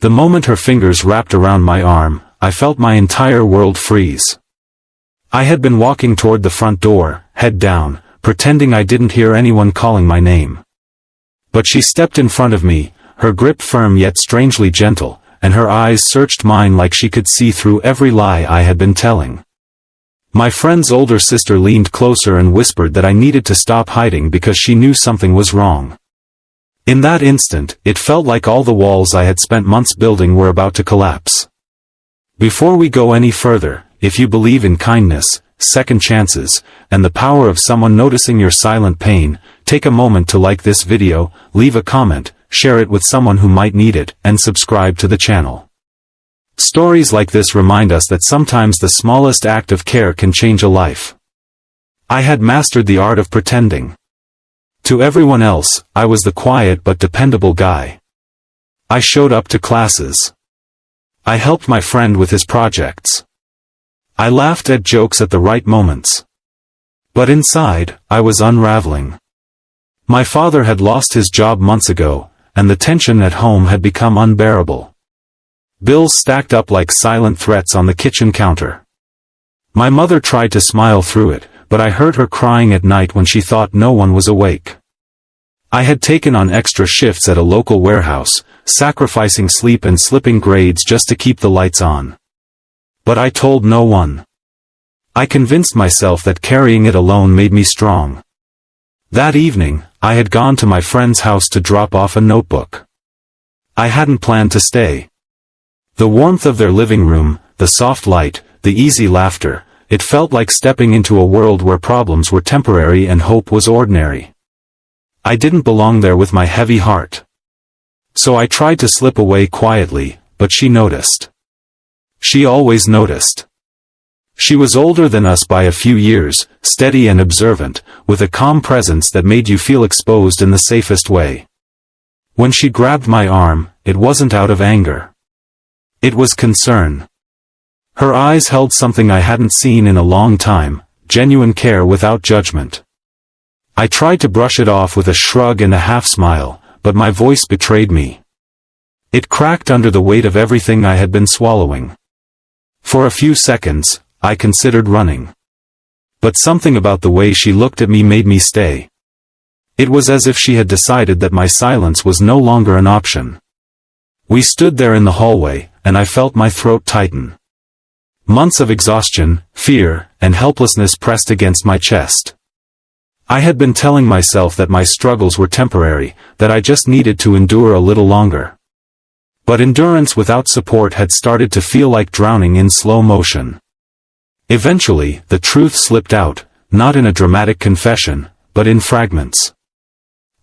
The moment her fingers wrapped around my arm, I felt my entire world freeze. I had been walking toward the front door, head down, pretending I didn't hear anyone calling my name. But she stepped in front of me, her grip firm yet strangely gentle, and her eyes searched mine like she could see through every lie I had been telling. My friend's older sister leaned closer and whispered that I needed to stop hiding because she knew something was wrong. In that instant, it felt like all the walls I had spent months building were about to collapse. Before we go any further, if you believe in kindness, second chances, and the power of someone noticing your silent pain, take a moment to like this video, leave a comment, share it with someone who might need it, and subscribe to the channel. Stories like this remind us that sometimes the smallest act of care can change a life. I had mastered the art of pretending. To everyone else, I was the quiet but dependable guy. I showed up to classes. I helped my friend with his projects. I laughed at jokes at the right moments. But inside, I was unraveling. My father had lost his job months ago, and the tension at home had become unbearable. Bills stacked up like silent threats on the kitchen counter. My mother tried to smile through it, but I heard her crying at night when she thought no one was awake. I had taken on extra shifts at a local warehouse, sacrificing sleep and slipping grades just to keep the lights on. But I told no one. I convinced myself that carrying it alone made me strong. That evening, I had gone to my friend's house to drop off a notebook. I hadn't planned to stay. The warmth of their living room, the soft light, the easy laughter, it felt like stepping into a world where problems were temporary and hope was ordinary. I didn't belong there with my heavy heart. So I tried to slip away quietly, but she noticed. She always noticed. She was older than us by a few years, steady and observant, with a calm presence that made you feel exposed in the safest way. When she grabbed my arm, it wasn't out of anger. It was concern. Her eyes held something I hadn't seen in a long time, genuine care without judgment. I tried to brush it off with a shrug and a half-smile, but my voice betrayed me. It cracked under the weight of everything I had been swallowing. For a few seconds, I considered running. But something about the way she looked at me made me stay. It was as if she had decided that my silence was no longer an option. We stood there in the hallway, and I felt my throat tighten. Months of exhaustion, fear, and helplessness pressed against my chest. I had been telling myself that my struggles were temporary, that I just needed to endure a little longer. But endurance without support had started to feel like drowning in slow motion. Eventually, the truth slipped out, not in a dramatic confession, but in fragments.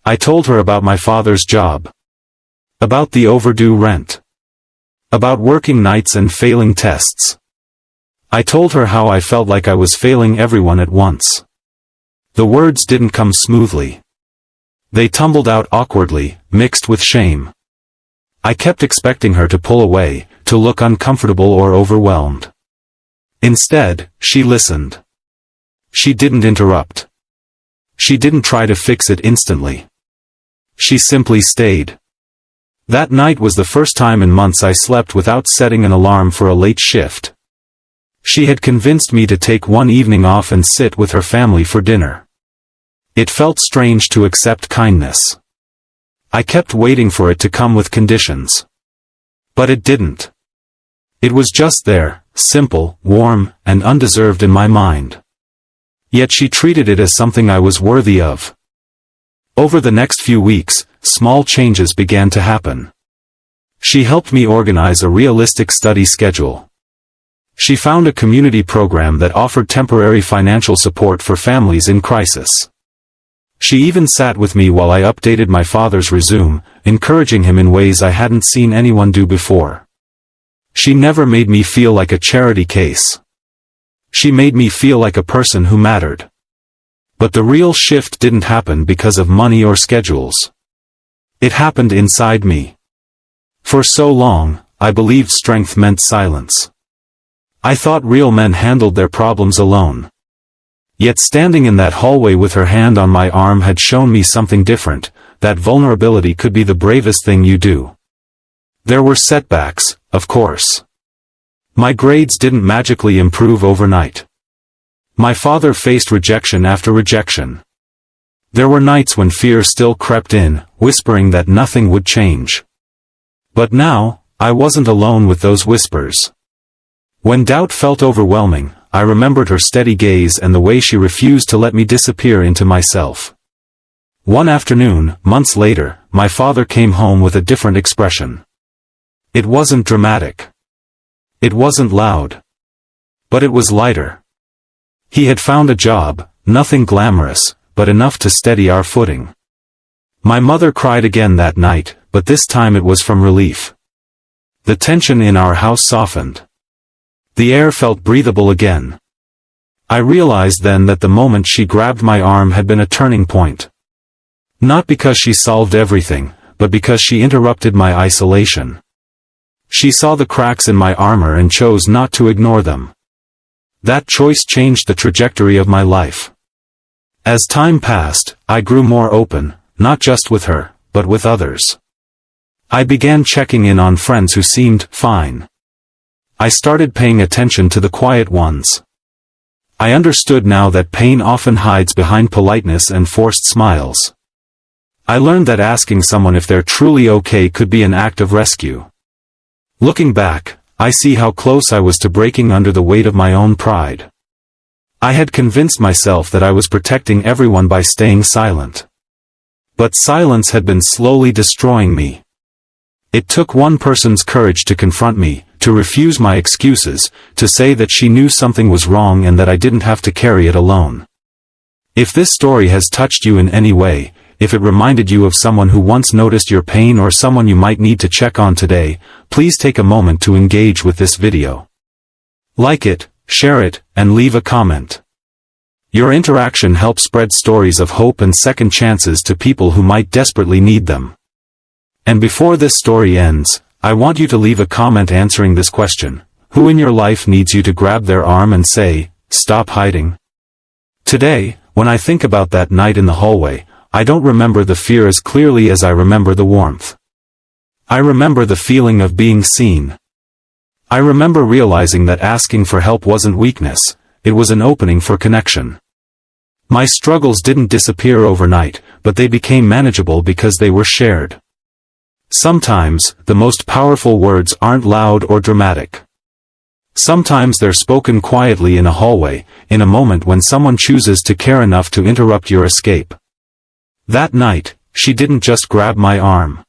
I told her about my father's job. About the overdue rent. About working nights and failing tests. I told her how I felt like I was failing everyone at once. The words didn't come smoothly. They tumbled out awkwardly, mixed with shame. I kept expecting her to pull away, to look uncomfortable or overwhelmed. Instead, she listened. She didn't interrupt. She didn't try to fix it instantly. She simply stayed. That night was the first time in months I slept without setting an alarm for a late shift. She had convinced me to take one evening off and sit with her family for dinner. It felt strange to accept kindness. I kept waiting for it to come with conditions. But it didn't. It was just there, simple, warm, and undeserved in my mind. Yet she treated it as something I was worthy of. Over the next few weeks, small changes began to happen. She helped me organize a realistic study schedule. She found a community program that offered temporary financial support for families in crisis. She even sat with me while I updated my father's resume, encouraging him in ways I hadn't seen anyone do before. She never made me feel like a charity case. She made me feel like a person who mattered. But the real shift didn't happen because of money or schedules. It happened inside me. For so long, I believed strength meant silence. I thought real men handled their problems alone. Yet standing in that hallway with her hand on my arm had shown me something different, that vulnerability could be the bravest thing you do. There were setbacks, of course. My grades didn't magically improve overnight. My father faced rejection after rejection. There were nights when fear still crept in, whispering that nothing would change. But now, I wasn't alone with those whispers. When doubt felt overwhelming, I remembered her steady gaze and the way she refused to let me disappear into myself. One afternoon, months later, my father came home with a different expression. It wasn't dramatic. It wasn't loud. But it was lighter. He had found a job, nothing glamorous, but enough to steady our footing. My mother cried again that night, but this time it was from relief. The tension in our house softened. The air felt breathable again. I realized then that the moment she grabbed my arm had been a turning point. Not because she solved everything, but because she interrupted my isolation. She saw the cracks in my armor and chose not to ignore them. That choice changed the trajectory of my life. As time passed, I grew more open, not just with her, but with others. I began checking in on friends who seemed fine. I started paying attention to the quiet ones. I understood now that pain often hides behind politeness and forced smiles. I learned that asking someone if they're truly okay could be an act of rescue. Looking back, I see how close I was to breaking under the weight of my own pride. I had convinced myself that I was protecting everyone by staying silent. But silence had been slowly destroying me. It took one person's courage to confront me, to refuse my excuses, to say that she knew something was wrong and that I didn't have to carry it alone. If this story has touched you in any way, if it reminded you of someone who once noticed your pain or someone you might need to check on today, please take a moment to engage with this video. Like it, share it, and leave a comment. Your interaction helps spread stories of hope and second chances to people who might desperately need them. And before this story ends, I want you to leave a comment answering this question: who in your life needs you to grab their arm and say, "Stop hiding"? Today, when I think about that night in the hallway, I don't remember the fear as clearly as I remember the warmth. I remember the feeling of being seen. I remember realizing that asking for help wasn't weakness, it was an opening for connection. My struggles didn't disappear overnight, but they became manageable because they were shared. Sometimes, the most powerful words aren't loud or dramatic. Sometimes they're spoken quietly in a hallway, in a moment when someone chooses to care enough to interrupt your escape. That night, she didn't just grab my arm.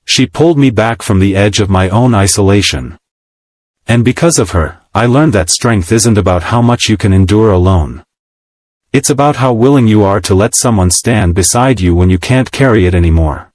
She pulled me back from the edge of my own isolation. And because of her, I learned that strength isn't about how much you can endure alone. It's about how willing you are to let someone stand beside you when you can't carry it anymore.